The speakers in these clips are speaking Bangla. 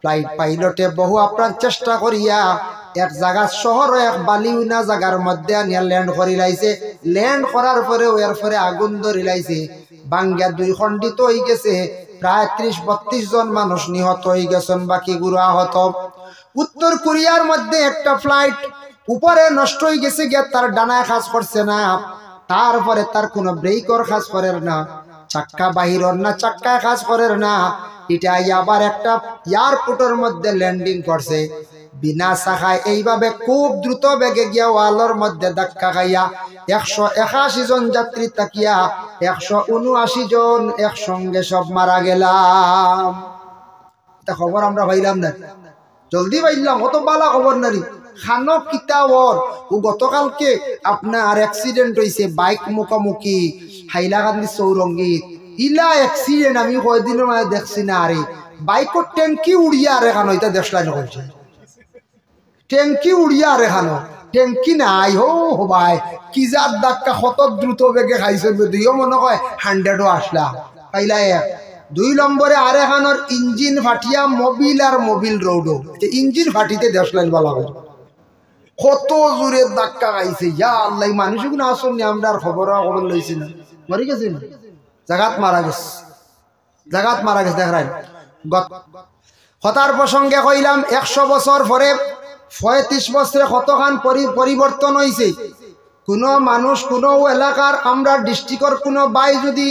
ফ্লাইট পাইলটে বহু আপ্রাণ চেষ্টা করিয়া এক জায়গা শহর এক বালিউনা জায়গার মধ্যে আনিয়া ল্যান্ড করি লাইছে। ল্যান্ড করার পরেও এর পরে আগুন ধরি লাইছে, বাঙ্গা দুই খণ্ডিত হয়ে গেছে। প্রায় 30-32 জন মানুষ নিহত হয়ে গেছেন, বাকি গুরু আহত। উত্তর কোরিয়ার মধ্যে একটা ফ্লাইট উপরে নষ্ট হয়ে গেছে, গিয়ে তার ডানায় কাজ করছে না, তারপরে তার কোনো ব্রেকর কাজ করে না, চাক্কা বাহিরর না, চাক্কায় কাজ করে না। এটা আবার একটা এয়ারপোর্টের মধ্যে ল্যান্ডিং করছে বিনা চাকায়। এইভাবে খুব দ্রুত বেগে গিয়া ওয়ালের মধ্যে ধাক্কা খাইয়া 181 জন যাত্রী তাকিয়া 179 জন একসঙ্গে সব মারা গেলাম। এটা খবর আমরা পাইলাম না, জলদি পাইলাম, অত বালা খবর নারী খানো কিতাবর। ও গতকালকে আপনার অ্যাক্সিডেন্ট হয়েছে বাইক মুখোমুখি হাইলাকান্দি চৌরঙ্গীত। ইলা অ্যাক্সিডেন্ট আমি কয়দিনের মানে দেখছি না। আরে বাইকর ট্যাঙ্কি উড়িয়া আর এখানো এটা দেশলাই নকলছে, ট্যাঙ্কি উড়িয়া আর এখানো ট্যাঙ্কি নাই। হো ভাই কি যার ধাক্কা কত দ্রুত বেগে খাইছে, দুইও মনে হয় 100ও আসলা পাইলা। 2 নম্বরে আর এখানোর ইঞ্জিন ফাটিয়া মোবিল আর মোবিল রোডও ইঞ্জিন ফাটিতে দেশলাই বলা হয়, কত জোরে ধাক্কা খাইছে। ইয়া আল্লাহ, মানুষগুলো আসুন আমরা আর খবর লইছি না, মরি গেছি না, জাগাত মারা গেছে, জাগাত মারা গেছে। দেখাই কথার প্রসঙ্গে কইলাম 100 বছর পরে 35 বছরে কতখান পরিবর্তন হয়েছে। কোন মানুষ কোন এলাকার আমরা ডিস্ট্রিক্টর কোন বাই যদি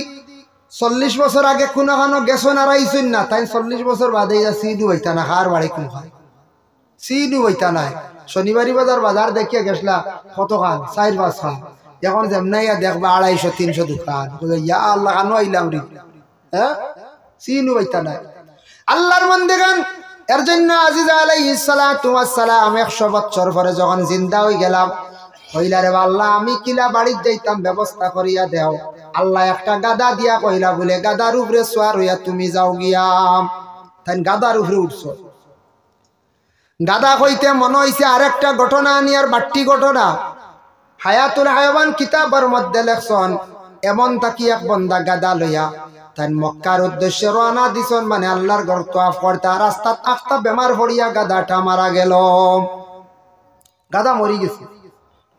40 বছর আগে কোনখানো গেছো নারাইছেন না, তাই 40 বছর বাদে সিডু হইতা না, হার বাড়ি কোন খায় সিডু হইতা নাই। শনিবারি বাজার দেখিয়া গেছলা কতখান 4-5 খান, এখন যেমনাইয়া দেখবা 250-300 দোকান। ইয়া আল্লাহ কানো আইলাম রে, হ্যাঁ সিনু হইতা নাই। আল্লাহর বান্দাগান, এর জন্য আজিজ আলাইহিস সালাতু ওয়াস সালাম 100 বছর পরে যখন জিন্দা হই গেলাম, কইলা রে আল্লাহ আমি কিলা বাড়িতে যাইতাম ব্যবস্থা করিয়া দেও। আল্লাহ একটা গাদা দিয়া কইলা বলে গাদার উপরে সোয়ার হইয়া তুমি যাও গিয়া। তাই গাদার উপরে উঠছো। গাদা কইতে মনে হইছে আরেকটা ঘটনা নিয়ার বাট্টি ঘটনা। হায়াতুল হায়াওয়ান কিতাবের মধ্যে লেখছেন এমন তাকি এক বন্দা গাদা লইয়া তাই মক্কার উদ্দেশ্যে রওনা দিছেন, মানে আল্লাহর ঘর তওয়াফ করতে। রাস্তাত আখতা বেমার পড়িয়া গাদাটা মারা গেল। গাদা মরি গেছে।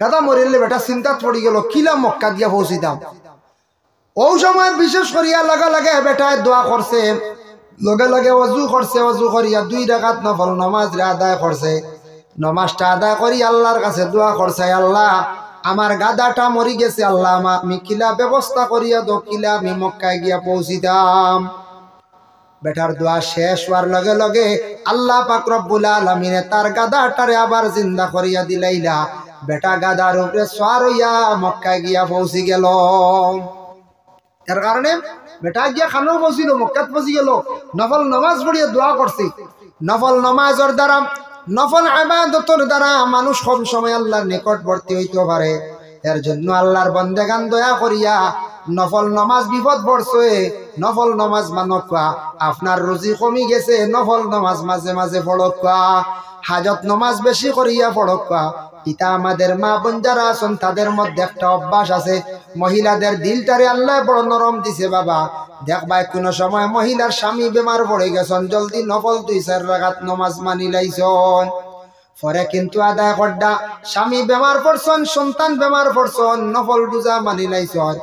গাদা মরিলে বেটা চিন্তাত পড়ি গেল কিলা মক্কা দিয়া পৌঁছিতাম। ওই সময় বিশেষ করিয়া লগে বেটায় দোয়া করছে, লগে ওযু করছে, ওযু করিয়া 2 রাকাত নফল নামাজ আদায় করছে। নামাজটা আদায় করি আল্লাহর কাছে দোয়া করছে, আল্লাহ আমার গাদাটা মরি গেছে, আল্লাহ আমি কিলা ব্যবস্থা করিয়া দো, কিলা আমি মক্কায় গিয়া পৌঁছিতাম। বেটার দোয়া শেষ হওয়ার লগে আল্লাহ পাক রব্বুল আলামিন তার গাদাটারে আবার জিন্দা করিয়া দিলাইলা। বেটা গাদার উপরে সওয়ার হইয়া মক্কায় গিয়া পৌঁছি গেল। এর কারণে বেটা গিয়া খানো পৌঁছিল, মক্কাত পৌঁছি গেল। নফল নামাজ পড়িয়া দোয়া করছে। নফল নামাজের দ্বারা, নফল ইবাদতের দ্বারা মানুষ কম সময় আল্লাহর নিকটবর্তী হইতে পারে। এর জন্য আল্লাহর বান্দাগান দয়া করিয়া নফল নামাজ বিপদ পড়ছে, নফল নামাজ মানকা। আপনার রুজি কমি গেছে, নফল নামাজ মাঝে মাঝে পড়কা। হাজত নামাজ বেশি করিয়া পড়কা। পিতা আমাদের মা বোন যারা আছেন তাদের মধ্যে একটা অভ্যাস আছে, মহিলাদের দিলটারে আল্লাহ বড় নরম দিছে বাবা। দেখবাই কোন সময় মহিলার স্বামী বেমার পড়ে গেছেন, জলদি নফল 2-4 রাকাত নামাজ মানি লাইছন, পরে কিন্তু আদায় করডা। স্বামী বেমার পড়ছন, সন্তান বেমার পড়ছন, নফল রোজা মানি লাইছন।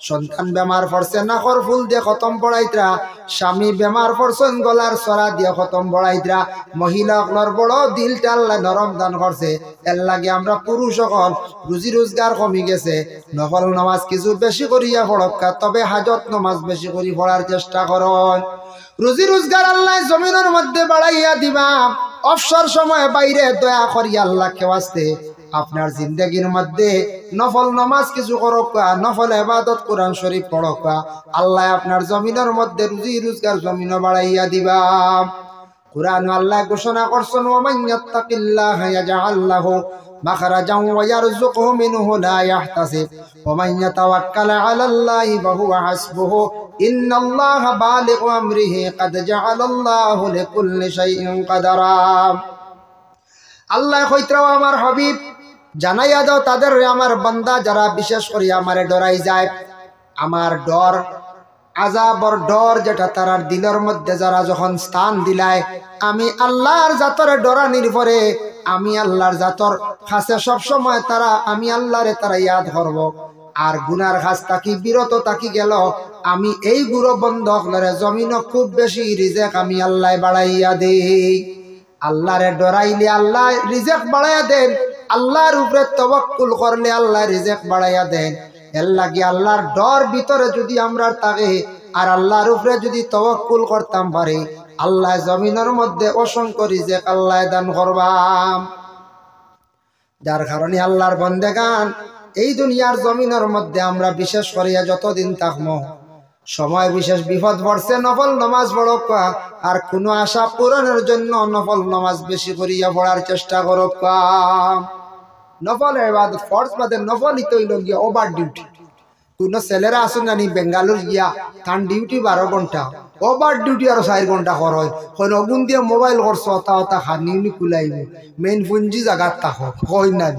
সন্তান বেমার পড়ছে নাকর ফুল দিয়ে খতম পড়াইতরা, স্বামী বেমার পড়ছন গলার সরা দিয়ে খতম পড়াইতরা। মহিলা সকলের বড় দিলটা আল্লাহ নরম দান করছে। এর লাগে আমরা পুরুষ সকল রুজি রোজগার কমি গেছে, নফল নামাজ কিছু বেশি করিয়া পড়কা, তবে হাজত নামাজ বেশি করি পড়ার চেষ্টা করন। রুজি রোজগার আল্লাহ জমিনের মধ্যে বাড়াইয়া দিবা, অবসর সময় বাইরে দয়া করিয়া আল্লাহকে ওয়াস্তে আপনার জিন্দগির মধ্যে নফল নামাজ কিছু করকা, নফল ইবাদত কোরআন শরীফ পড়কা। আল্লাহ আপনার জমিনের মধ্যে রুজি রোজগার জমিন বাড়াইয়া দিবা। কোরআন আল্লাহ ঘোষণা করছেন, ওয়া মান ইয়াত্তাকিল্লাহা ইয়াজআল লাহু মাখরাজান ওয়া ইয়ারযুকহু মিনহু লা ইয়াহতাসিব ওয়া মান ইয়াতাওয়াক্কাল আলাল্লাহি ফাহুয়া হাসবুহু ইন্নাল্লাহা বালিগু আমরিহি ক্বাদ জাআলাল্লাহু লিকুল্লি শাইইন কাদারা। আল্লাহ কইত্রা আমার হাবিব জানাইয়া দাও তাদের, আমার বান্দা যারা বিশেষ করে আমারে ডরাই যায়, আমার ডর আযাবর ডর যেটা তারার দিলের মধ্যে যারা যখন স্থান দিলায়, আমি আল্লাহর জাতরে ডরানির পরে আমি আল্লাহর জাতর কাছে সব সময় তারা আমি আল্লাহরে তারা ইয়াদ করব। আর গুনার কাজ থাকি বিরত থাকি গেল, আমি এই গুরু বন্ধ হলে জমিন খুব বেশি রিজেক আমি আল্লাহ বাড়াইয়া দেই। আল্লাহরে ডরাইলে আল্লাহ রিজেক বাড়াইয়া দেন, আল্লাহর উপরে তাওয়াক্কুল করলে আল্লাহ রিজেক বাড়াইয়া দেন। এর লাগি আল্লাহর ডর ভিতরে যদি আমরা থাকে আর আল্লাহর উপরে যদি তাওয়াক্কুল করতাম পারি, আল্লাহ জমিনের মধ্যে অসংখ্য রিজেক আল্লাহ দান করবাম। যার কারণে আল্লাহর বন্দেগান এই দুনিয়ার জমিনের মধ্যে আমরা বিশেষ করিয়া যতদিন থাকবো, সময় বিশেষ বিপদ পড়ছে, নফল নামাজ পড়ক আর কোনো আশা পূরণের জন্য নফল নামাজ বেশি করিয়া পড়ার চেষ্টা করক। নফল ইবাদত ফরজ বাদে নফলই তো হইল গিয়া ওভার ডিউটি। কোনো ছেলেরা আসুন জানি বেঙ্গালুর গিয়া তার ডিউটি 12 ঘন্টা, ওভার ডিউটি আরো 4 ঘন্টা হয়। কোন অগুন দিয়ে মোবাইল করছ অতা অতা হানি কুলাইব, মেইন পুঞ্জি জায়গার তাহ কই না।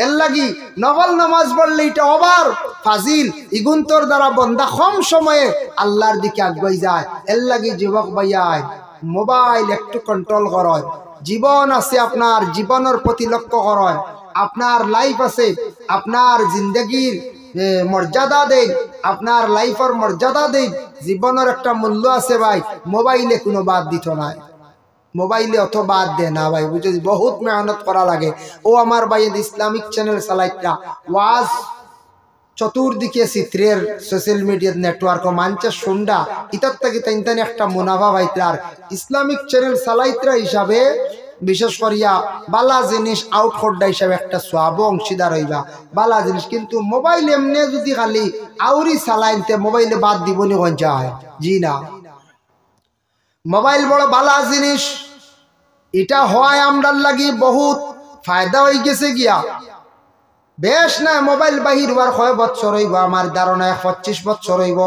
এর লাগি নফল নামাজ পড়লে এটা ওভার ফাজিল, ইগুন্তর দ্বারা বন্দা কম সময়ে আল্লাহর দিকে আগাই যায়। এর লাগি যুবক ভাইয়াই মোবাইল একটু কন্ট্রোল করয়। জীবন আছে, আপনার জীবনের প্রতি লক্ষ্য করয়। আপনার লাইফ আছে, আপনার জিন্দগির মর্যাদা দেন, আপনার লাইফের মর্যাদা দেন। জীবনের একটা মূল্য আছে ভাই, মোবাইলে কোনো বাদ দিত নাই। মোবাইলে অত বাদ দে না ভাই, বুঝে বহুত মেহনত করা লাগে। ও আমার ভাই ইসলামিক চ্যানেল চালাইতা ওয়াজ চতুর্দিকে চিত্রের সোশ্যাল মিডিয়া নেটওয়ার্ক মানছে সুন্দা ইতার থেকে তাই একটা মুনাফা পাইতার। ইসলামিক চ্যানেল চালাইতরা হিসাবে বিশেষ করিয়া বালা জিনিস আউট করডা হিসাবে একটা সোয়াব অংশীদার হইবা বালা জিনিস। কিন্তু মোবাইল এমনি যদি খালি আউরি চালাইতে মোবাইলে বাদ দিবনি যায় জি না। মোবাইল বড় বালা জিনিস, এটা হয় আমরার লাগি বহুত ফায়দা হয়ে গেছে গিয়া। বেশ না মোবাইল বাহির হওয়ার 6 বছর হইব, আমার ধারণা 25 বছর হইব।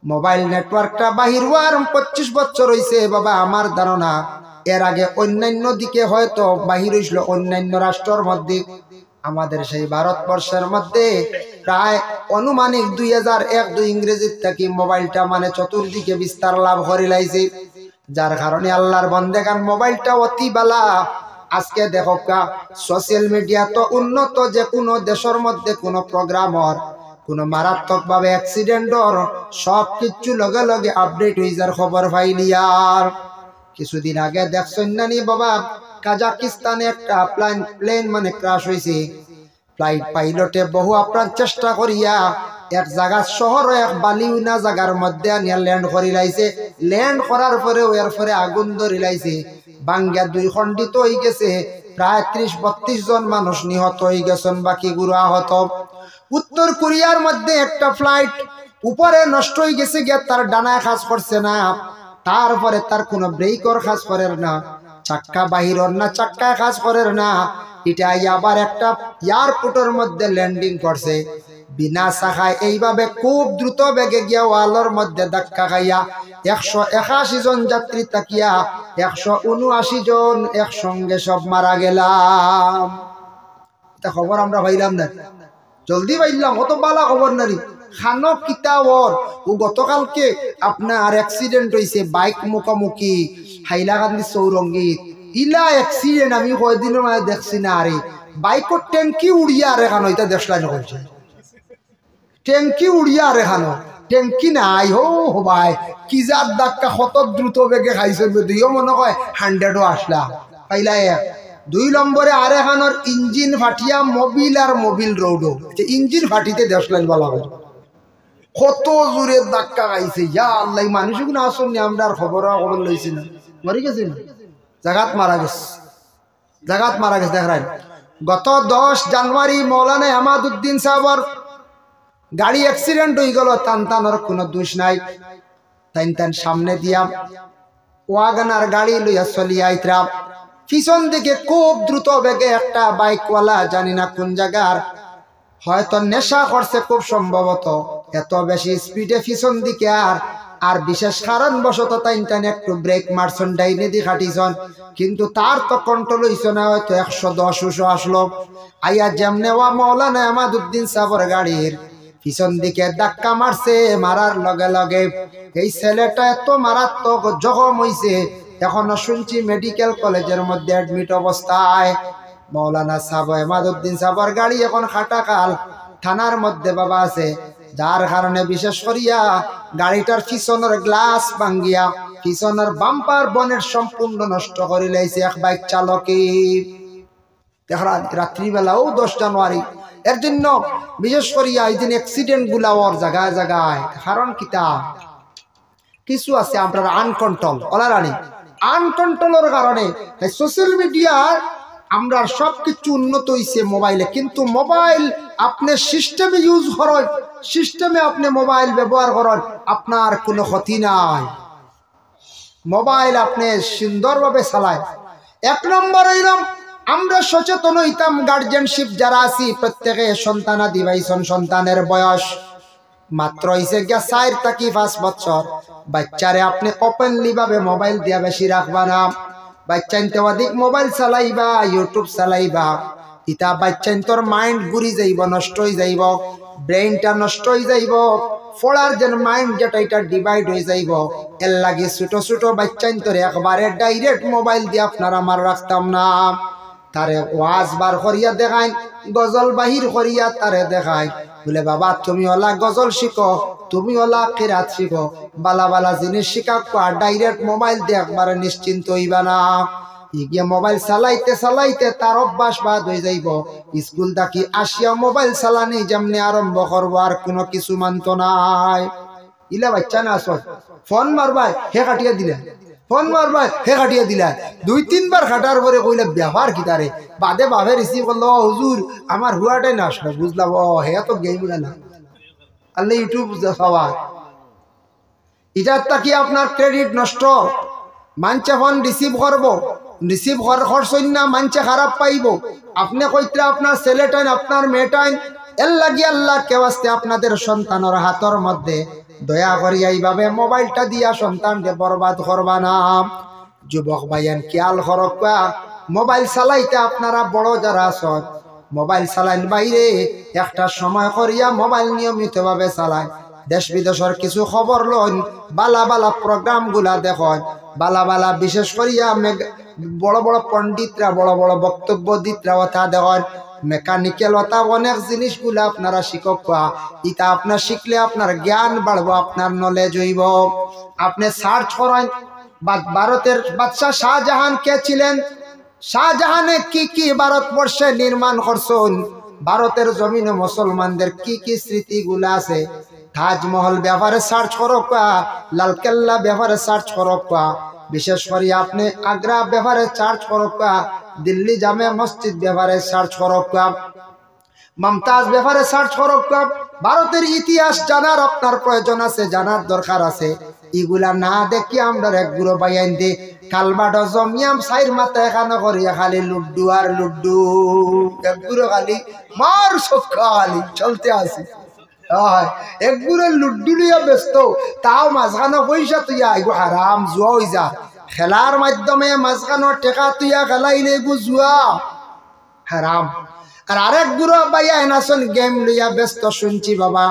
মোবাইল নেটওয়ার্কটা বাহির হওয়ার 25 বছর হইছে বাবা আমার ধারণা। এর আগে অন্যান্য দিকে হয়তো বাহির হইছিল, অন্যান্য রাষ্ট্রের মধ্যে। আমাদের সেই ভারতবর্ষের মধ্যে প্রায় অনুমানিক 2001-2 ইংরেজির থেকে মোবাইলটা মানে চতুর্দিকে বিস্তার লাভ করে লাইছে। যার কারণে আল্লাহর বন্দেগান মোবাইলটা অতি বালা। আজকে দেখো সোশ্যাল মিডিয়া তো উন্নত, যে কোনো দেশের মধ্যে কোনো প্রোগ্রামর কোনো মারাত্মক ভাবে অ্যাক্সিডেন্টর সব কিছু লগে লগে আপডেট হয়ে যার খবর পাইলিয়ার। কিছুদিন আগে দেখছেন না নি বাবা, কাজাকিস্তানে একটা প্লেন মানে ক্রাশ হয়েছে। ফ্লাইট পাইলটে বহু আপ্রাণ চেষ্টা করিয়া এক জায়গা শহর এক বালিউনা জায়গার মধ্যে আনিয়া ল্যান্ড করি লাইছে। ল্যান্ড করার পরে এর পরে আগুন ধরি লাইছে, বাঙ্গা 2 খণ্ডিত হয়ে গেছে। প্রায় 30-32 জন মানুষ নিহত হয়ে গেছেন, বাকি গুরু আহত। উত্তর কোরিয়ার মধ্যে একটা ফ্লাইট উপরে নষ্ট হয়ে গেছে গিয়া, তার ডানায় কাজ করছে না, তারপরে তার কোনো ব্রেকর কাজ করে না, চাক্কা বাহিরর না, চাক্কায় কাজ করে না। এটা আবার একটা এয়ারপোর্টের মধ্যে ল্যান্ডিং করছে বিনা চাকায়। এইভাবে খুব দ্রুত বেগে গিয়া ওয়ালের মধ্যে ধাক্কা খাইয়া 181 জন যাত্রী তাকিয়া 179 জন একসঙ্গে সব মারা গেলাম। এটা খবর আমরা পাইলাম না, জলদি পাইলাম, অত বালা খবর নারী খানো কিতাওর। ও গতকালকে আপনার অ্যাক্সিডেন্ট হয়েছে বাইক মুখোমুখি হাইলাকান্দি চৌরঙ্গীত। ইলা অ্যাক্সিডেন্ট আমি কয়দিনের মাঝে দেখছি না। আরে বাইকর ট্যাঙ্কি উড়িয়া আর এখানো এটা দেশলাই নকলছে, ট্যাঙ্কি উড়িয়া আর এখানো ট্যাঙ্কি নাই। হো ভাই কি যার ধাক্কা কত দ্রুত বেগে খাইছে, দিও মনে হয় 100ও আসলা পাইলা। 2 নম্বরে আর এখানোর ইঞ্জিন ফাটিয়া মোবিল আর মোবিল রোডও ইঞ্জিন ফাটিতে দেশলাই বলা হয়। কত জোরে ধাক্কা খাইছে ইয়া আল্লাহ। মানুষগুলো আসুন আমরা আর খবর লইছি না, মরে গেছে না, জাগাত মারা গেছে, জাগাত মারা গেছে। দেখেন গত 10 জানুয়ারি মৌলানা আহমদউদ্দিন সাহেবর গাড়ি অ্যাক্সিডেন্ট হয়ে গেল। টানটানোর কোনো দোষ নাই, টান সামনে দিয়া ওয়াগনার গাড়ি লইয়া চলিয়া আইতরা। পিছন দিকে খুব দ্রুত বেগে একটা বাইকওয়ালা, জানি না কোন জায়গার, হয়তো নেশা করছে খুব সম্ভবত, এত বেশি স্পিডে পিছন দিকে আর বিশেষ কারণবশত টাইন একটু ব্রেক মারছন, ডাইনে দি খাটিছন, কিন্তু তার তো কন্ট্রোল হইছে না। হয়তো 110 আসলো আইয়া যেমনে ওয়া মৌলানা আহমদউদ্দিন সাহেবের গাড়ির পিছন দিকে ধাক্কা মারছে, মারার লগে লগে এই ছেলেটা এত মারাত্মক জখম হইছে, এখনো শুনছি মেডিকেল কলেজের মধ্যে অ্যাডমিট অবস্থায়। মৌলানা সাহেব এমাদউদ্দিন সাহেবের গাড়ি এখন খাটাকাল থানার মধ্যে বাবা আছে, যার কারণে বিশেষ করিয়া গাড়িটার পিছনের গ্লাস ভাঙ্গিয়া পিছনের বাম্পার বনের সম্পূর্ণ নষ্ট করে লাইছে এক বাইক চালকে। রাত্রিবেলাও 10 জানুয়ারি, এর জন্য বিশেষ করিয়া এই দিন অ্যাক্সিডেন্ট গুলা ওর জায়গায় জায়গায়। কারণ কিতা কিছু আছে আপনার আনকন্ট্রোল অলারানি, আনকন্ট্রোলের কারণে সোশ্যাল মিডিয়ার আমরা সবকিছু উন্নত হইছে মোবাইলে, কিন্তু মোবাইল আপনি সিস্টেমে ইউজ করেন, সিস্টেমে আপনি মোবাইল ব্যবহার করেন, আপনার কোনো ক্ষতি নাই। মোবাইল আপনি সুন্দরভাবে চালায়। 1 নম্বর হইলাম আমরা সচেতন হইতাম, গার্জেনশিপ যারা আছি প্রত্যেকে সন্তানাদি ভাইসন, সন্তানের বয়স মাত্র হইছে গিয়া 4 থেকে 5 বছর। বাচ্চারে আপনি ওপেনলি ভাবে মোবাইল দিয়া বেশি রাখবা না। বাচ্চা অধিক মোবাইল চালাইবা, ইউটিউব চালাইবা, ইতা বাচ্চা তোর মাইন্ড ঘুরি যাইব, নষ্ট হয়ে যাইব, ব্রেইনটা নষ্ট হয়ে যাইব, পড়ার যেন মাইন্ড যেটা এটা ডিভাইড হয়ে যাইব। এর লাগে ছোট ছোট বাচ্চা তোর একবারে ডাইরেক্ট মোবাইল দিয়ে আপনার আমার রাখতাম না। তারে ওয়াজ বার করিয়া দেখাই, গজল বাহির করিয়া তারে দেখাই, বলে বাবা তুমি ওলা গজল শিখো, তুমি ওলা কিরাত শিখো, বালা বালা জিনিস শিখা, ডাইরেক্ট মোবাইল দিয়ে একবারে নিশ্চিন্ত হইবা না। গিয়ে মোবাইল চালাইতে চালাইতে তার অভ্যাস বাদ হয়ে যাইব। স্কুল থাকি আসিয়া মোবাইল চালানি যেমনি আরম্ভ করবো, আর কোনো কিছু মানত নাই। ইলা বাচ্চা না আসল ফোন মারবাই হে কাটিয়া দিলে, ফোন মারবাই হে কাটিয়া দিলা, 2-3 বার কাটার পরে কইলে ব্যবহার কি তারে বাদে বাপে রিসিভ করলো, হুজুর আমার হুয়াটাই না আসলো, বুঝলাম ও হে তো গেম না আল্লাহ ইউটিউব সবার। এটার তাকি আপনার ক্রেডিট নষ্ট, মানছে ফোন রিসিভ করবো, রিসিভ করছেন না মানছে খারাপ পাইব। আপনি কইতে আপনার ছেলেটাইন আপনার মেয়েটাইন, এর লাগি আল্লাহ কেউ আসতে আপনাদের সন্তানের হাতের মধ্যে দয়া করিয়া এইভাবে মোবাইলটা দিয়া সন্তানকে বরবাদ করবা না। যুবক ভাইয়ান খেয়াল করক, মোবাইল চালাইতে আপনারা বড় যারা আছেন মোবাইল চালাইন বাইরে একটা সময় করিয়া মোবাইল নিয়মিত ভাবে চালায়। দেশ বিদেশের কিছু খবর লন, বালা বালা প্রোগ্রাম গুলা দেখেন, বালা বালা বিশেষ করিয়া বড় বড় পণ্ডিতরা বড় বড় বক্তব্য দিতরা ওটা দেখেন, মেকানিক্যাল ওটা অনেক জিনিসগুলা আপনারা শিখক, ইটা আপনার শিখলে আপনার জ্ঞান বাড়বো, আপনার নলেজ হইব। আপনি সার্চ করেন ভারতের বাদশাহ শাহজাহান কে ছিলেন, শাহজাহানে কি কি ভারতবর্ষে নির্মাণ করছেন, ভারতের জমিনে মুসলমানদের কি কি স্মৃতিগুলা আছে, তাজমহল ব্যাপারে সার্চ করক, লালকেল্লা ব্যাপারে সার্চ করক, বিশেষ করে আপনি আগ্রা ব্যাপারে সার্চ করক, দিল্লি জামে মসজিদ ব্যাপারে সার্চ করক, মমতাজ ব্যাপারে সার্চ করক। ভারতের ইতিহাস জানার আপনার প্রয়োজন আছে, জানার দরকার আছে। এগুলা না দেখি আমরা এক গুঁড়ো বাইন দি কালবাটো জমিয়াম সাইর মাথা এখানে করিয়া খালি লুড্ডু আর লুড্ডু, এক গুঁড়ো খালি মার সক্ষা খালি চলতে আসি। এক গুঁড়ো লুড্ডু লিয়া ব্যস্ত, তাও মাঝখানো পয়সা তুইয়া এগু হারাম জুয়া হয়ে যা, খেলার মাধ্যমে মাঝখানো টেকা তুইয়া খেলাইলে এগু জুয়া হারাম। আর আরেক গুঁড়ো বাইয়া এনাসন গেম লইয়া ব্যস্ত, শুনছি বাবা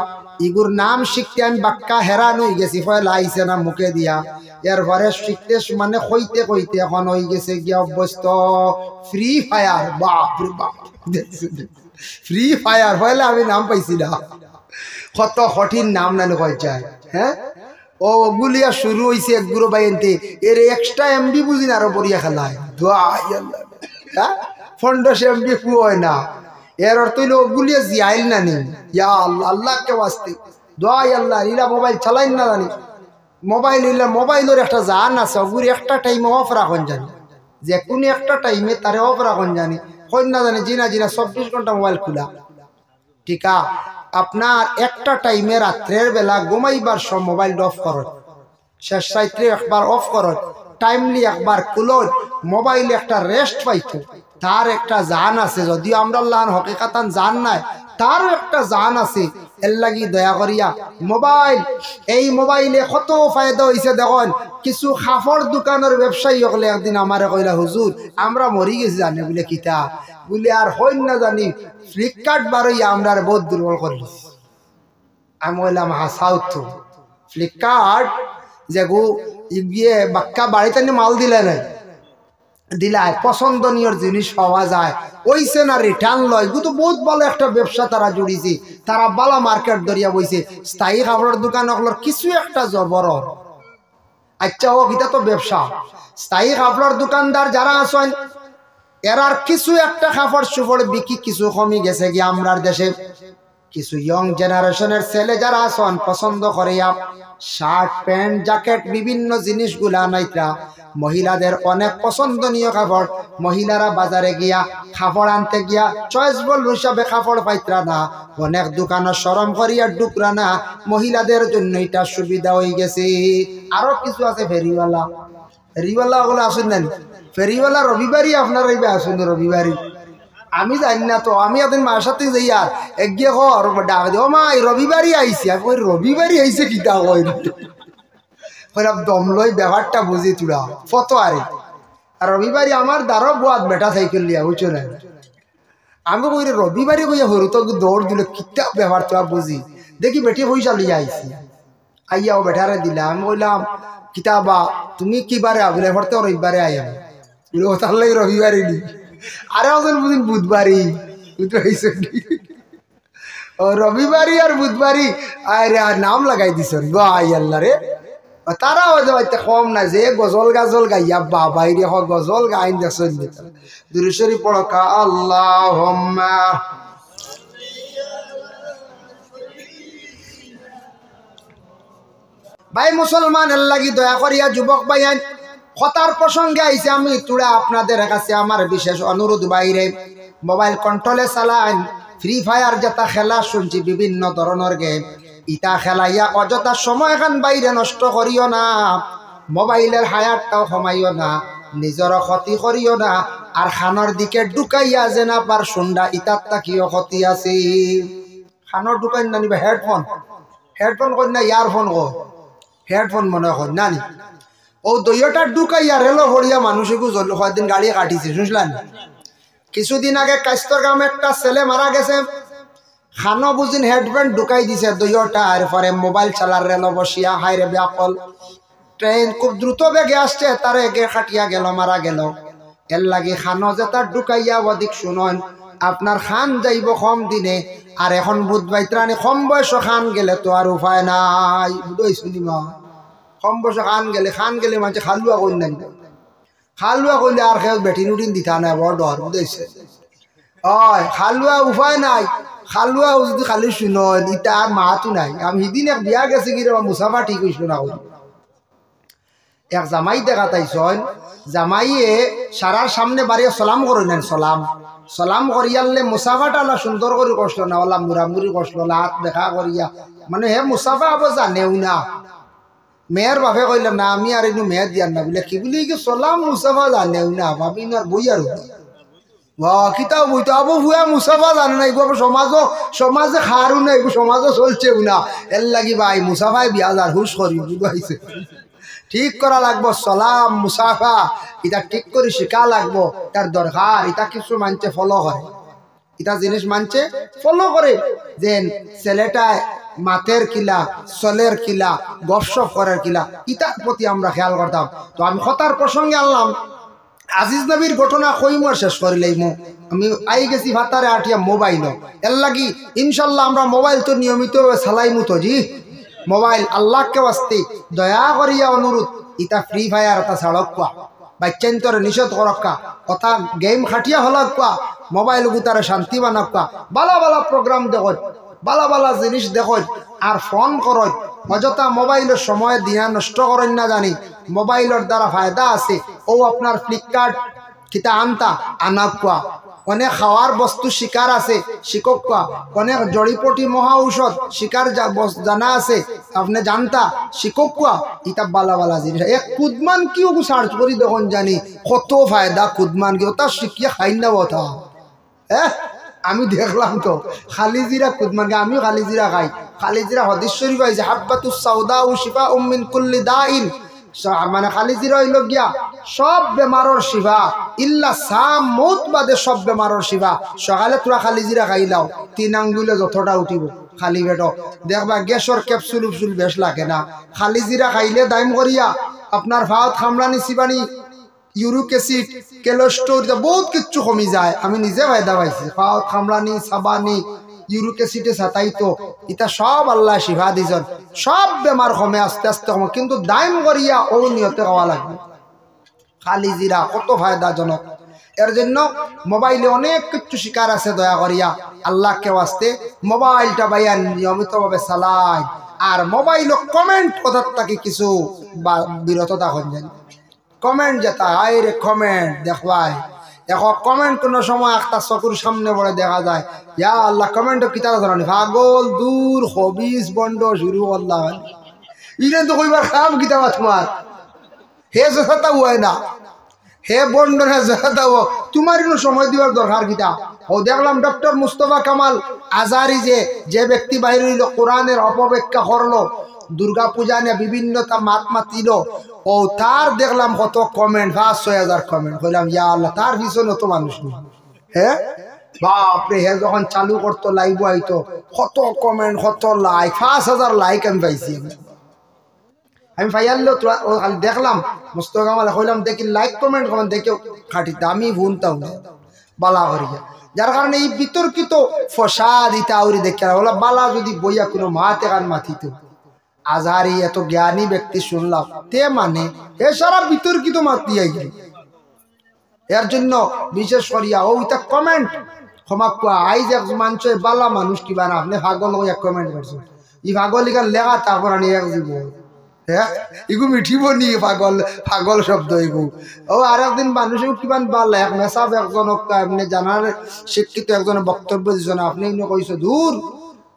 ইগুর নাম শিখতে আমি বাক্কা হেরান হয়ে গেছি, ফয়লা আইছে না মুখে দিয়া, এরপরে শিখতে মানে কইতে কইতে এখন হয়ে গেছে গিয়া অভ্যস্ত ফ্রি ফায়ার। বাপ রে বাপ, ফ্রি ফায়ার ফয়লা আমি নাম পাইছি না, কত কঠিন নাম না কয় যায়। হ্যাঁ ও গুলিয়া শুরু হয়েছে এক গুঁড়ো বাইনতে, এর এক্সট্রা এমবি বুঝি না আরো বড়িয়া খেলায়, হ্যাঁ 15 এমবি ফু হয় না, এর অর্থ হইল ওগুলিয়া জিয়াইল না নি। ইয়া আল্লাহ, আল্লাহকে ওয়াস্তে দোয়াই আল্লাহ, ইলা মোবাইল চালাইন না জানি, মোবাইল ইলা মোবাইলের একটা জান আছে, ওগুলি একটা টাইমে অফ রাখন জানি, যে কোনো একটা টাইমে তারে অফ রাখন জানি, কই না জানি জিনা জিনা 24 ঘন্টা মোবাইল খোলা। ঠিক আপনার একটা টাইমে রাত্রের বেলা ঘুমাইবার সব মোবাইল অফ করত, শেষ রাত্রে একবার অফ করত, টাইমলি একবার খুলন, মোবাইলে একটা রেস্ট পাইতো, তার একটা জান আছে, যদিও আমরা আল্লাহ হকিকাতান জান নাই, তারও একটা জান আছে। এর লাগি দয়া করিয়া মোবাইল, এই মোবাইলে কত ফায়দা হয়েছে দেখুন। কিছু কাপড় দোকানের ব্যবসায়ী হলে একদিন আমারে কইলা, হুজুর আমরা মরি গেছি জানি বলে কিতা বলে, আর হইন না জানি ফ্লিপকার্ট বারইয়া আমরা বহুত দুর্বল করলি, আমি বললাম হাসাও তো ফ্লিপকার্ট যে গো গিয়ে বাক্কা বাড়িতে মাল দিলে নাই দিলায় পছন্দনীয় জিনিস পাওয়া যায় ওইসে না রিটার্ন লয় তো বহুত ভালো একটা ব্যবসা তারা জুড়িছে তারা বালা মার্কেট দরিয়া বইছে স্থায়ী খাবারের দোকান ওগুলোর কিছু একটা জবর আচ্ছা ও এটা তো ব্যবসা স্থায়ী খাবারের দোকানদার যারা আছেন এরার কিছু একটা খাবার সুপড় বিক্রি কিছু কমে গেছে গিয়ে আমরার দেশে কিছু ইয়ং জেনারেশনের ছেলে যারা আছেন পছন্দ করে শার্ট প্যান্ট জ্যাকেট বিভিন্ন জিনিসগুলা নাইত্রা মহিলাদের অনেক পছন্দনীয় কাপড় মহিলারা বাজারে গিয়া কাপড় আনতে গিয়া চয়েসবল হিসাবে কাপড় পাইত্রা না অনেক দোকানের শরম করিয়া ডুকরা না মহিলাদের জন্য এটা সুবিধা হয়ে গেছে আরো কিছু আছে ফেরিওয়ালা ওগুলো আসুন না ফেরিওয়ালা রবিবারই আপনার আসুন রবিবারই আমি জানি না তো আমি একদিন মার সাথে যাই আর একগিয়ে ঘর ডাক দিও মা রবিবারই আইসি আমি রবিবারই আইসে কিতা কই দম লই ব্যাপারটা বুঝি তুলা ফটো আরে আর রবিবারই আমার দ্বারা বাদ বেটা সাইকেল লিয়া বুঝছো না আমি কই রবিবারই কইয়া হরু তো দৌড় দিল কিতা ব্যাপার তোরা বুঝি দেখি বেটি পয়সা লিয়া আইসি আইয়াও বেটারে দিলাম আমি কইলাম কিতাবা তুমি কিবারে আবলে ভরতে রবিবারে আইয়া তার লাগে রবিবারই নি আরে ওজন বুঝিন বুধবারই রবিবারই আর বুধবারই আরে আর নাম লাগাই দিছ আল্লাহ রে তারা হয়তো কম না যে গজল গাজল গাইয়া বাবাই রে গজল গাইন দেখছেন দুরুশরী পড়কা আল্লাহ ভাই মুসলমান এর লাগি দয়া করিয়া যুবক ভাইয়ান কথার প্রসঙ্গে আইছে আমি তুড়া আপনাদের কাছে আমার বিশেষ অনুরোধ বাইরে মোবাইল কন্ট্রোলে চালান ফ্রি ফায়ার যেটা খেলা শুনছি বিভিন্ন ধরনের গেম ইটা খেলাইয়া অযথা সময় খান বাইরে নষ্ট করিও না মোবাইলের হায়ারটাও কমাইও না নিজের ক্ষতি করিও না আর খানোর দিকে ঢুকাইয়া যে না পার শুন্ডা ইটার তাকিও ক্ষতি আছে খানোর ঢুকাই না নিবা হেডফোন কর না ইয়ারফোন কর হেডফোন মনে কর না নি ও দইটা ঢুকাইয়া রেলো ভরিয়া মানুষকে কয়েকদিন গাড়ি কাটিছে শুনলেন কিছুদিন আগে কাস্তর গ্রামে একটা ছেলে মারা গেছে খানো বুঝিন হেডব্যান্ড ঢুকাই দিছে দইটা আর পরে মোবাইল চালার রেলো বসিয়া হাইরে ব্যাপল ট্রেন খুব দ্রুত বেগে আসছে তার এগে খাটিয়া গেল মারা গেল এর লাগে খানো যে তার ঢুকাইয়া অধিক শুনন আপনার খান যাইব কম দিনে আর এখন বুধবাই ত্রাণী কম বয়স খান গেলে তো আর উপায় নাই বুঝই শুনিমা কম বয়সে খান গেলে মানুষ খালুয়া করি নাই খালুয়া করলে আর খেয়ে বেটি নুটিন দিতা নাই বড় ডর বুঝেছে হয় খালুয়া উপায় নাই খালুয়া যদি খালি শুনন ইটা আর মাহাতো নাই আমি সিদিন এক বিয়া গেছে কি মুসাফা ঠিক হইস না করি এক জামাই দেখা তাইছন জামাইয়ে সারার সামনে বাড়িয়ে সালাম করে নেন সালাম করিয়ালে মুসাফাটা না সুন্দর করে কষল না ওলা মুড়ামুড়ি কষল না হাত দেখা করিয়া মানে হে মুসাফা আবার জানেও না মেয়ের বাপে কইলাম না আমি আর ইনু মেয়ের দিয়ার না বলে কি বলি কি সালাম মুসাফা জানেও না ভাবি না বই আর কিতাব বইতো আবু ভুয়া মুসাফা জানে না এগুলো সমাজে খারু না এগুলো সমাজও চলছেও না এর লাগি ভাই মুসাফায় বিয়া যার হুশ করি বুঝাইছে ঠিক করা লাগবো সালাম মুসাফা এটা ঠিক করে শেখা লাগবো তার দরকার এটা কিছু মানছে ফলো করে এটা জিনিস মানছে ফলো করে যে ছেলেটা মাতের কিলা চলের কিলা গপসপ করার কিলা ইটার প্রতি আমরা খেয়াল করতাম তো আমি কথার প্রসঙ্গে আনলাম আজিজ নবীর ঘটনা কইম আর শেষ করি লাইমু আমি আই গেছি ভাতারে আটিয়া মোবাইল এর লাগি ইনশাল্লাহ আমরা মোবাইল তো নিয়মিত চালাইমু তো জি মোবাইল আল্লাহকে বাস্তে দয়া করিয়া অনুরোধ ইটা ফ্রি ফায়ার এটা ছাড়ক কোয়া বাচ্চান্তরে নিষেধ করক কথা গেম খাটিয়া হলক কোয়া মোবাইল গুতারে শান্তি বানক কোয়া বালা বালা প্রোগ্রাম দেখত বালা বালা জিনিস দেখত আর ফোন করত অযথা মোবাইলের সময় দিয়া নষ্ট করেন না জানি মোবাইলের দ্বারা ফায়দা আছে ও আপনার ফ্লিপকার্ট কিতা আনতা আনাক কোয়া অনেক খাওয়ার বস্তু শিকার আছে শিকক কোয়া অনেক জড়িপটি মহা ঔষধ শিকার জানা আছে আপনি জানতা শিকক কোয়া ইটা বালা বালা জিনিস এক কুদমান কি সার্চ করি দেখুন জানি কত ফায়দা কুদমান কি ওটা শিখিয়া খাই না কথা হ্যাঁ আমি দেখলাম তো খালি জিরা কুদমানকে আমিও খালি জিরা খাই খালি জিরা হদিস শরীফ আছে হাব্বাতুস সাউদা ও শিফা মিন কুল্লি দাইন মানে খালি জিরা হইল গিয়া সব বেমারর শিফা ইল্লা সাম মৌত বাদে সব বেমারর শিফা সকালে তোরা খালি জিরা খাইলাও 3 আঙ্গুলে যতটা উঠিব খালি পেটো দেখবা গ্যাসর ক্যাপসুল উপসুল বেশ লাগে না খালি জিরা খাইলে দাইম করিয়া আপনার ভাত খামড়ানি চিবানি ইউরিক অ্যাসিড কোলেস্ট্রল বহুত কিচ্ছু কমি যায় আমি নিজে ফায়দা পাইছি ভাত খামড়ানি সাবানি ইউরিক অ্যাসিডে সাতাইতো এটা সব আল্লাহ শিফা দিছেন সব বেমার কমে আস্তে আস্তে কমে কিন্তু দাইম করিয়া ও নিয়তে খাওয়া লাগবে খালি জিরা কত ফায়দাজনক এর জন্য মোবাইলে অনেক কিছু শিকার আছে দয়া করিয়া আল্লাহকে ওয়াস্তে মোবাইলটা ভাইয়া নিয়মিতভাবে চালায় আর মোবাইল কমেন্ট কথার থেকে কিছু বিরত থাকুন জানি কমেন্ট যেটা আইরে কমেন্ট দেখবাই এখন কমেন্ট কোনো সময় একটা চকুর সামনে পড়ে দেখা যায় ইয়া আল্লাহ কমেন্ট কিতাব ধরনি পাগল দূর হবিস বন্ড শুরু আল্লাহ ইলেন তো কইবার খাম কিতাব তোমার হে যথাটা হয় না হে বন্ডনে যথাটা তোমার সময় দিবার দরকার কিতা ও দেখলাম ডক্টর মুস্তফা কামাল আজারি যে ব্যক্তি বাহির হইল কোরআনের অপব্যাখ্যা করলো দুর্গা পূজা নিয়ে বিভিন্নতা মাত মাতিল ও তার দেখলাম কত কমেন্ট 5,000 কমেন্ট কইলাম ইয়া আল্লাহ তার পিছনে তো মানুষ নেই হ্যাঁ বাপরে হে যখন চালু করতো লাইভ আইতো কত কমেন্ট কত লাইক 5,000 লাইক আমি পাইছি আমি ফাইয়াল্লো দেখলাম মুস্তফা কামাল কইলাম দেখি লাইক কমেন্ট কমেন্ট দেখে খাটিতে আমি ভুনতাম না বালা করিয়া যার কারণে এই বিতর্কিত ফসাদ ইতা আউরি দেখে বলা বালা যদি বইয়া কোনো মাতে কান মাথিত আজহারি এত জ্ঞানী ব্যক্তি শুনলাম তে মানে এ সারা বিতর্কিত মাতি আইল এর জন্য বিশেষ করিয়া ও ইতা কমেন্ট ক্ষমা কোয়া আইজ এক মানুষ বালা মানুষ কিবা না আপনি পাগল হইয়া কমেন্ট করছেন ই পাগল ইকান লেখা তারপর আনি এক জীব হ্যাঁ এগু মিঠিব নি পাগল পাগল শব্দ এগু ও আর একদিন মানুষেও কিমান বাল এক মেসাব একজনক আপনি জানার শিক্ষিত একজনের বক্তব্য দিচ্ছেন আপনি কইছো দূর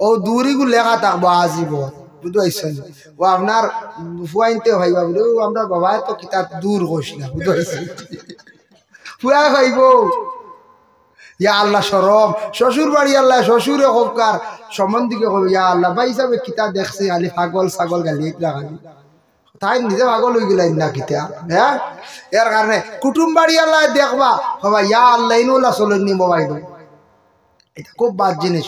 ও দূর এগু লেখা থাকবো আজীব বুঝতে পারছেন ও আপনার ফুয়াইনতে ভাইবা বলে আমরা বাবা তো কিতাব দূর কইস না বুঝতে পারছেন ফুয়া ভাইব ইয়া আল্লাহ সরম শ্বশুর বাড়ি আল্লাহ শ্বশুরে হোকার সম্বন্ধীকে কবি ইয়া আল্লাহ ভাই হিসাবে কিতাব দেখছি খালি পাগল ছাগল গালি খালি তাই নিজে পাগল হয়ে গেলেন না কিতা হ্যাঁ এর কারণে কুটুম বাড়ি আল্লাহ দেখবা বাবা ইয়া আল্লাহ ইনুল্লাহ চলেননি মোবাইল এটা খুব বাদ জিনিস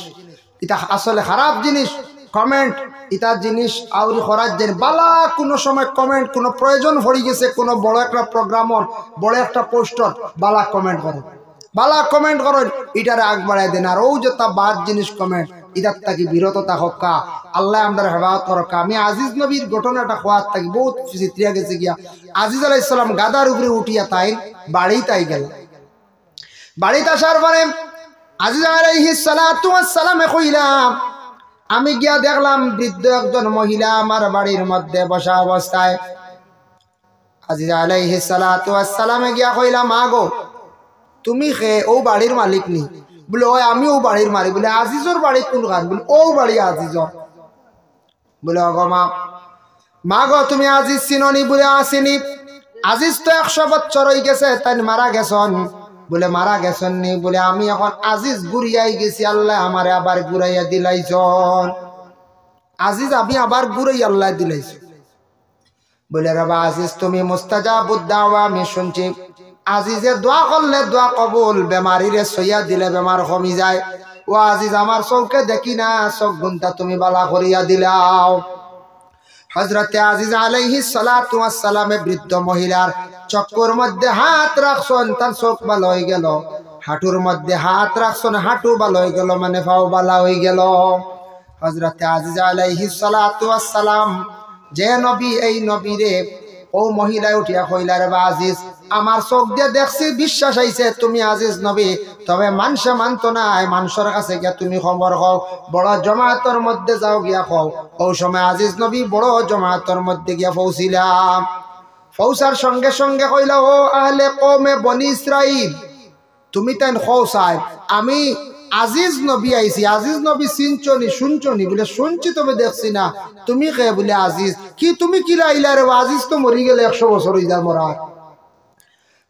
এটা আসলে খারাপ জিনিস কমেন্ট এটা জিনিস আউরি করার জন্য বালা কোনো সময় কমেন্ট কোনো প্রয়োজন পড়ে গেছে কোনো বড় একটা প্রোগ্রামর বড় একটা পোস্টার বালা কমেন্ট করে বালা কমেন্ট করেন এটারে আগ বাড়াই দেন আর ও যেটা বাদ জিনিস কমেন্ট এটার থাকি বিরত থাকা আল্লাহ আমরা হেফাজত করকা আমি আজিজ নবীর ঘটনাটা খোয়ার থাকি বহুত চিত্রিয়া গেছে গিয়া আজিজ আলাইহিস সালাম গাদার উপরে উঠিয়া তাই বাড়ি তাই গেল বাড়িতে আসার পরে আজিজ আলাইহিস সালাতু ওয়াস সালামে কইলাম আমি গিয়া দেখলাম বৃদ্ধ একজন মহিলা আমার বাড়ির মধ্যে বসা অবস্থায় আজিজ আলাইহিস সালাতু ওয়াস সালামে গিয়া কইলাম আগো তুমি খে ও বাড়ির মালিক নি বলে ওই আমি ও বাড়ির মালিক বলে আজিজর বাড়ি কোন খান বলে ও বাড়ি আজিজর বলে অগো মা গো তুমি আজিজ চিননি বলে আসিনি আজিজ তো 100 বছর হয়ে গেছে তাই মারা গেছন বলে মারা গেছেন নি বলে আমি এখন আজিজ ঘুরিয়াই গেছি আল্লাহ আমারে আবার ঘুরাইয়া দিলাইছন আজিজ আমি আবার ঘুরাই আল্লাহ দিলাইছ বলে রাবা আজিজ তুমি মুস্তাজাবুদ দাওয়া আমি শুনছি আজিজে দোয়া করলে দোয়া কবুল বেমারিরে সইয়া দিলে বেমার কমি যায় ও আজিজ আমার চৌকে দেখি না চোখ গুনটা তুমি বালা করিয়া দিলাও হযরতে আজিজ আলাইহিস সালাতু ওয়াস সালামে বৃদ্ধ মহিলার চক্কর মধ্যে হাত রাখছেন তার চোখ ভালো হয়ে গেল হাঁটুর মধ্যে হাত রাখছেন হাঁটু ভালো হয়ে গেল মানে পাও ভালো হয়ে গেল হযরতে আজিজ আলাইহিস সালাতু ওয়াস সালাম যে নবী এই নবীরে ও মহিলায় উঠিয়া কইলা রে আজিজ আমার চোখ দিয়ে দেখছি বিশ্বাস আইছে তুমি আজিজ নবী তবে মানুষে মানতো না মানুষের কাছে গিয়া তুমি খবর হও বড় জমায়েতের মধ্যে যাও গিয়া কও ও সময় আজিজ নবী বড় জমায়েতের মধ্যে গিয়া পৌঁছিলাম পৌঁছার সঙ্গে সঙ্গে কইলা ও আহলে কওমে বনি ইসরাইল তুমি তাই কও সাহেব আমি আজিজ নবী আইছি আজিজ নবী চিনছনি শুনছনি বলে শুনছি তবে দেখছি না তুমি কে বলে আজিজ কি তুমি কি লাইলা রে আজিজ তো মরি গেলে 100 বছর হই যা মরা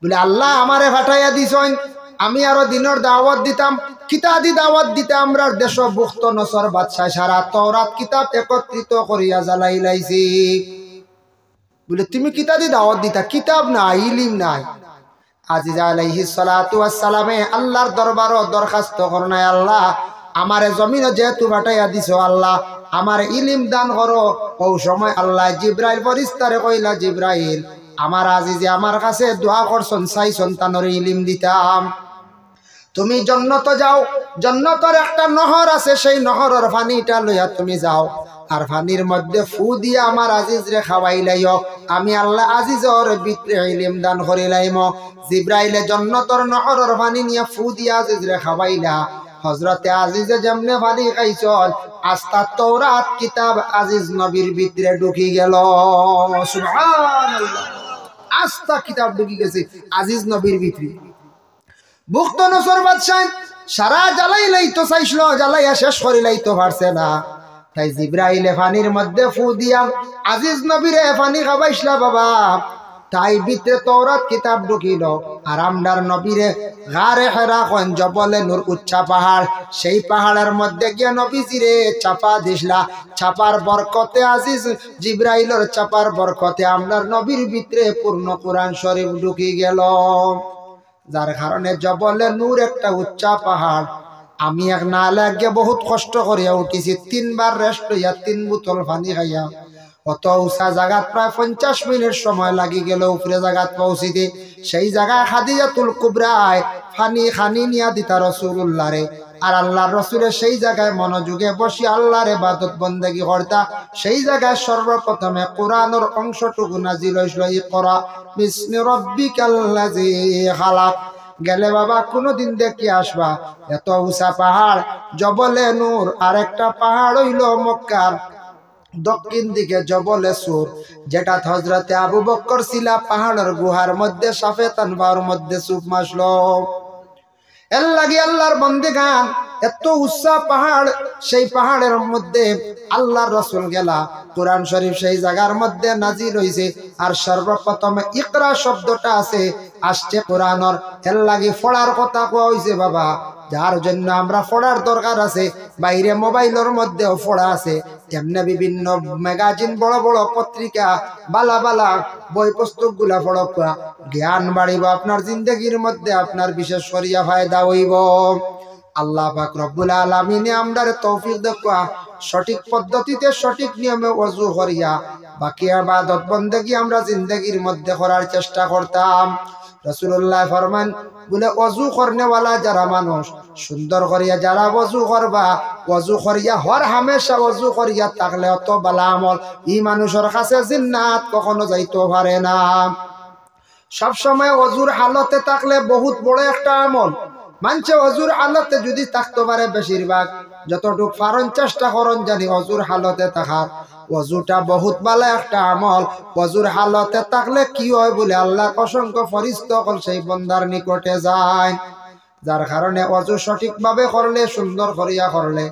বলে আল্লাহ আমারে ফাটাইয়া দিছেন আমি আরো দিনের দাওয়াত দিতাম কিতাবি দাওয়াত দিতে আমরা দেশ বুখত নসর বাদশাহ সারা তওরাত কিতাব একত্রিত করিয়া জ্বালাই লাইছি বলে তুমি কিতাবি দাওয়াত দিতা কিতাব নাই ইলম নাই আজিজ আলাইহিস সালাতু ওয়াস সালামে আল্লাহর দরবারও দরখাস্ত করনায় আল্লাহ আমারে জমিনে যেহেতু পাঠাইয়া দিছো আল্লাহ আমার ইলিম দান করো। ও সময় আল্লাহ জিব্রাইল ফেরেশতারে কইলা, জিব্রাইল আমার আজিজে আমার কাছে দোয়া করছন, চাই সন্তানের ইলিম দিতাম। তুমি জন্নত যাও, জন্নতের একটা নহর আছে, সেই নহরের পানিটা লইয়া তুমি যাও, আর পানির মধ্যে ফু দিয়া আমার আজিজ রে খাওয়াইলাইও। আমি আল্লাহ আজিজর ভিতরে ইলম দান করিলাইম। জিব্রাইলে জন্নতের নহরের পানি নিয়ে ফু দিয়া আজিজ রে খাওয়াইলা। হযরতে আজিজে যেমনে পানি খাইছল, আস্তা তওরাত কিতাব আজিজ নবীর ভিতরে ঢুকি গেল। সুবহানাল্লাহ, আস্তা কিতাব ঢুকি গেছে আজিজ নবীর ভিতরে। বুখত নসর বাদশাহ সারা জ্বালাই লাইতো চাইছিল, জ্বালাইয়া শেষ করি লাইতো পারছে না। তাই জিব্রাইলে পানির মধ্যে ফু দিয়া আজিজ নবীরে পানি খাওয়াইছলা বাবা। তাই ভিতরে তওরাত কিতাব ঢুকিল। আর আমরার নবীরে গারে হেরা কোন জবলে নূর উচ্চা পাহাড়, সেই পাহাড়ের মধ্যে গিয়া নবীজিরে চাপা দিছলা। চাপার বরকতে আজিজ জিব্রাইলের চাপার বরকতে আমরার নবীর ভিতরে পূর্ণ কোরআন শরীফ ঢুকি গেল। যার কারণে জবলে নূর একটা উচ্চা পাহাড়। আমি এক না লাগে বহুত কষ্ট করিয়া উঠিছি, 3 বার রেস্ট হইয়া 3 বোতল পানি খাইয়া। অত উঁচা জায়গাত প্রায় 50 মিনিট সময় লাগি গেল উপরে জায়গাত পৌঁছিতে। সেই জায়গায় খাদিজাতুল কুবরায় পানি খানি নিয়া দিতা রাসূলুল্লাহ রে। আর আল্লাহর রাসূলের সেই জায়গায় মনোযোগে বসি আল্লাহর ইবাদত বন্দেগী করতা। সেই জায়গায় সর্বপ্রথমে কোরআনের অংশটুকু নাজিল হইছিল, ইকরা বিসমি রাব্বিকাল্লাযী খালাক। গেলে বাবা কোনদিন দেখি আসবা এত উঁচা পাহাড় জবলে নূর। আর একটা পাহাড় হইল মক্কার দক্ষিণ দিকে জবলে সুর, যেটা হযরতে আবু বকর ছিলা পাহাড়ের গুহার মধ্যে সাফে তানবার মধ্যে চুপ মাসল। এর লাগি আল্লাহর বন্দেগান এত উচ্চা পাহাড়, সেই পাহাড়ের মধ্যে আল্লাহর রাসূল গেলা। কোরআন শরীফ সেই জায়গার মধ্যে নাজিল হইছে। আর সর্বপ্রথমে ইকরা শব্দটা আছে আসছে কোরআনের। এর লাগি পড়ার কথা কোয়া হইছে বাবা, যার জন্য আমরা পড়ার দরকার আছে। বাইরে মোবাইলের মধ্যেও পড়া আছে, এমনি বিভিন্ন ম্যাগাজিন বড় বড় পত্রিকা বালা বালা বই পুস্তক গুলা পড়া, জ্ঞান বাড়িব আপনার জিন্দগির মধ্যে, আপনার বিশেষ করিয়া ফায়দা হইব। আল্লাহ পাক রব্বুল আলামিন আমরার তৌফিক দেখা সঠিক পদ্ধতিতে সঠিক নিয়মে ওযু করিয়া বাকি ইবাদত বন্দেগী আমরা জিন্দগির মধ্যে করার চেষ্টা করতাম। রাসূলুল্লাহ ফরমান বলে ওযু করনেওয়ালা যারা মানুষ সুন্দর করিয়া যারা ওযু করবা, ওযু করিয়া হর হামেশা ওযু করিয়া থাকলে অত বালা আমল ই মানুষের কাছে জিন্নাত কখনো যাইতে পারে না। সব সময় ওযুর হালতে থাকলে বহুত বড় একটা আমল। মানছে ওযুর হালতে যদি থাকতে পারে, বেশিরভাগ যতটুক পারেন চেষ্টা করেন জানি ওযুর হালতে থাকার। ওযুটা বহুত ভালো একটা আমল। ওযুর হালতে থাকলে কি হয় বলে আল্লাহর অসংখ্য ফেরেশতা সেই বান্দার নিকটে যায়। যার কারণে ওযু সঠিকভাবে করলে, সুন্দর করিয়া করলে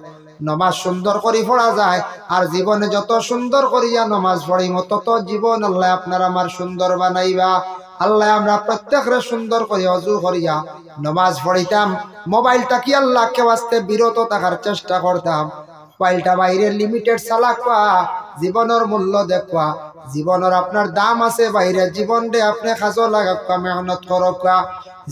নমাজ সুন্দর করে পড়া যায়। আর জীবনে যত সুন্দর করিয়া নমাজ পড়িম তত জীবন আল্লাহ আপনার আমার সুন্দর বানাইবা। আল্লাহ আমরা প্রত্যেকরে সুন্দর করে ওযু করিয়া নমাজ পড়িতাম। মোবাইলটা কি আল্লাহকে ওয়াস্তে বিরত থাকার চেষ্টা করতাম। মোবাইলটা বাইরে লিমিটেড চালাকা, জীবনের মূল্য দেখবা। জীবনের আপনার দাম আছে বাইরে, জীবন দে আপনি কাজও লাগাকা, মেহনত করকা।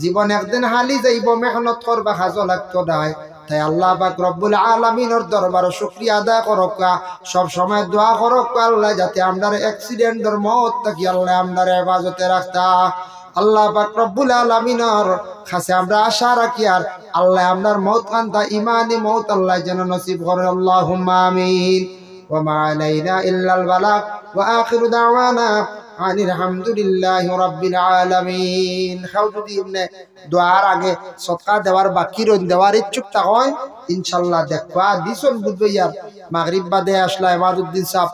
জীবন একদিন হালি যাইব, মেহনত করবা, কাজও লাগতো নাই। তাই আল্লাহ পাক রব্বুল আলামিনের দরবারে শুকরিয়া আদায় করকা, সব সময় দোয়া করকা আল্লাহ যাতে আমরার অ্যাক্সিডেন্টের মওত থেকে আল্লাহ আমরার হেফাজতে রাখতা। আল্লাহ পাক রব্বুল আলামিনের কাছে আমরা আশা রাখি আর আল্লাহ আমরার মওত কান্তা ইমানি মওত আল্লাহ যেন নসিব করে। আল্লাহুম্মা আমিন। ওয়া মা আলাইনা ইল্লাল বালাগ ওয়া আখিরু দাওয়ানা আনিল হামদুলিল্লাহি রাব্বিল আলামিন। খাও যদি এমনি দোয়ার আগে সদকা দেওয়ার বাকি রইন দেওয়ার ইচ্ছুক থাকেন ইনশাআল্লাহ দেখবা দিছন বুঝবে। ইয়ার মাগরিব বাদে আসলা ইমাদউদ্দিন সাহেব